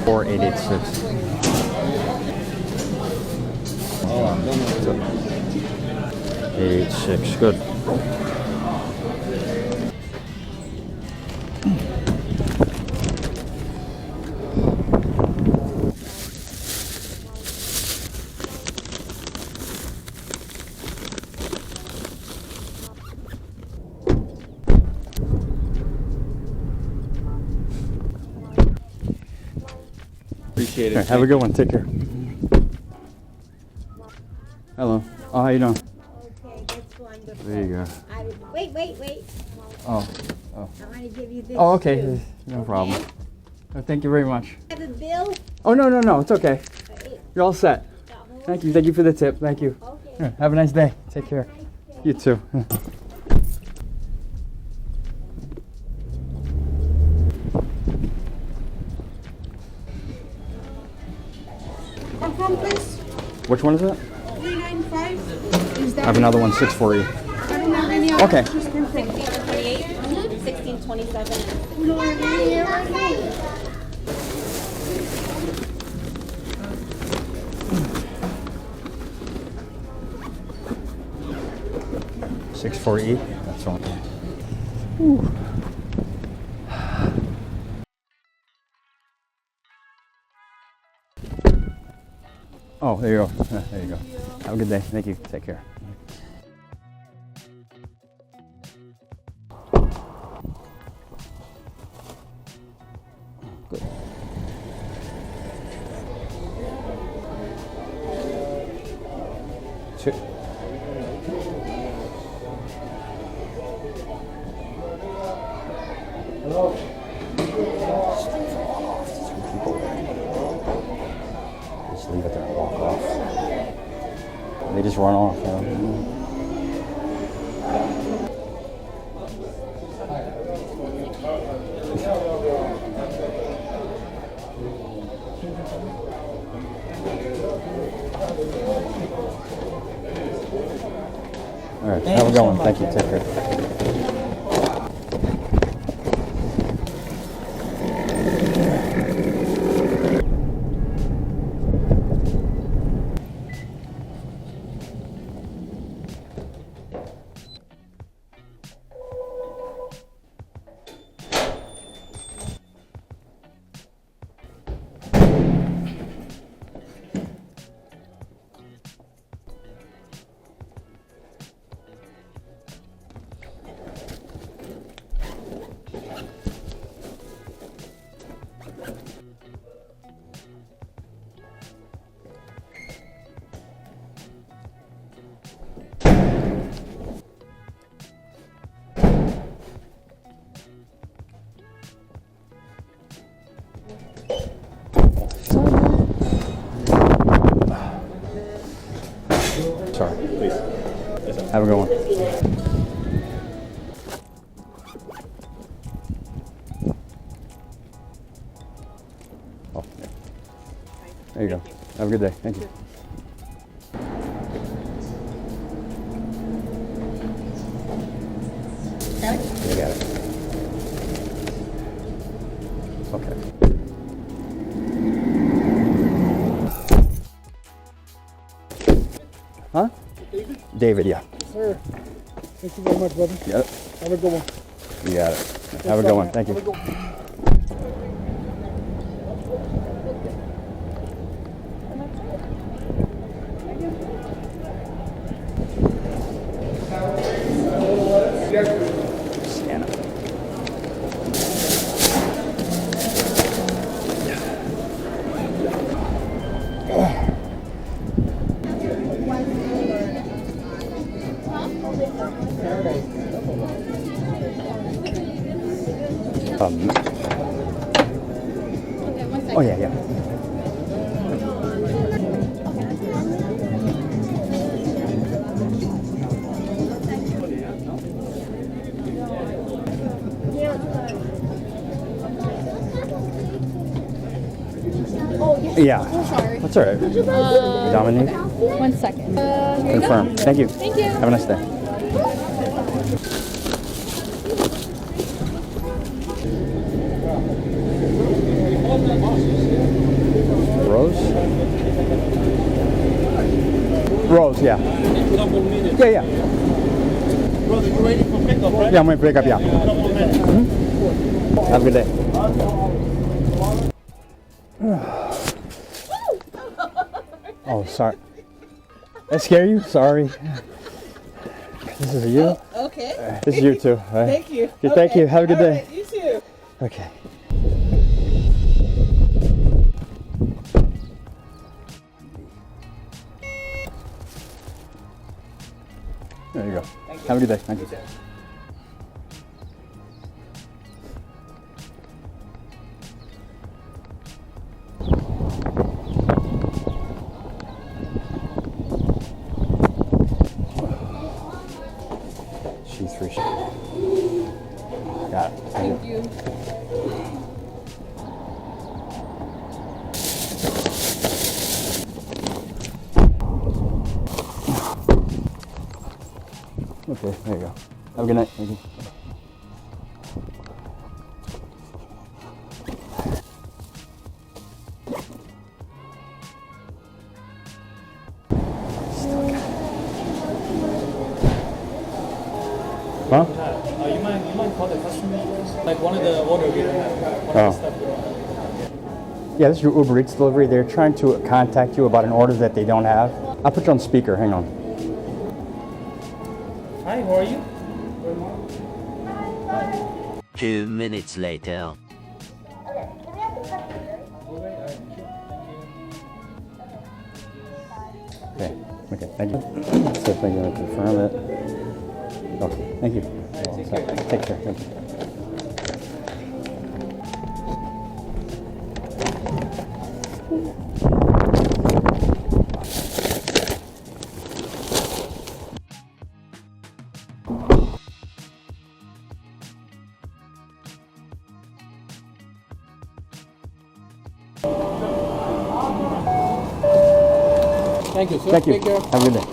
4886. 886, good. Appreciate it. Okay, have a good one. Take care. Hello. Oh, how you doing? Okay, that's wonderful. There you go. Wait. Oh. I want to give you this. Oh, okay. too. No problem. Oh, thank you very much. Have a bill? Oh, no. It's okay. You're all set. Thank you. Thank you for the tip. Thank you. Okay. Here, have a nice day. Take care. You too. Confirm, please. Which one is it? 395. Is I that? have another one, 648. I don't have any other. Okay. Just confirm. 1627. Six four E. That's all. Oh, there you go. There you go. Have a good day. Thank you. Take care. Good. Two. Just leave it there and walk off. They just run off. All right, have a good one. Thank you. Take care. Sorry. Please. Have a good one. Oh, yeah. There you go. Have a good day. Thank you. You got it. Okay. Huh? David? David, yeah. Sir. Thank you very much, brother. Yep. Have a good one. You got it. Have a good one. Thank you. Have a good one. Scan it. Oh yeah. Yeah. Oh, sorry. That's all right. Dominique, 1 second. Here you go. confirm. Thank you. Thank you. Have a nice day. Rolls, yeah. Couple minutes. Yeah, yeah. Brother, you ready for pickup, right? Yeah, I'm going to pick up, yeah. Couple minutes. Have a good day. Oh, sorry. Did I scare you? Sorry. This is you? Okay. This is you too. Right? Thank you. Okay, thank you. Have a good All day. right, you too. Okay. There you go. Have a good day. Thank you. She's free. Got it. Thank you. Okay, there you go. Have a good night. Thank you. Huh? You might call the customer first? Like one of the order we don't have. One of the stuff we don't have. Yeah, this is your Uber Eats delivery. They're trying to contact you about an order that they don't have. I'll put you on speaker. Hang on. Hi, how are you? 2 minutes later. Okay. Okay. Thank you. See if I can confirm it. Okay. Thank you. Take care. Thank you. Thank you, sir. Thank you. Take care. Have a good day.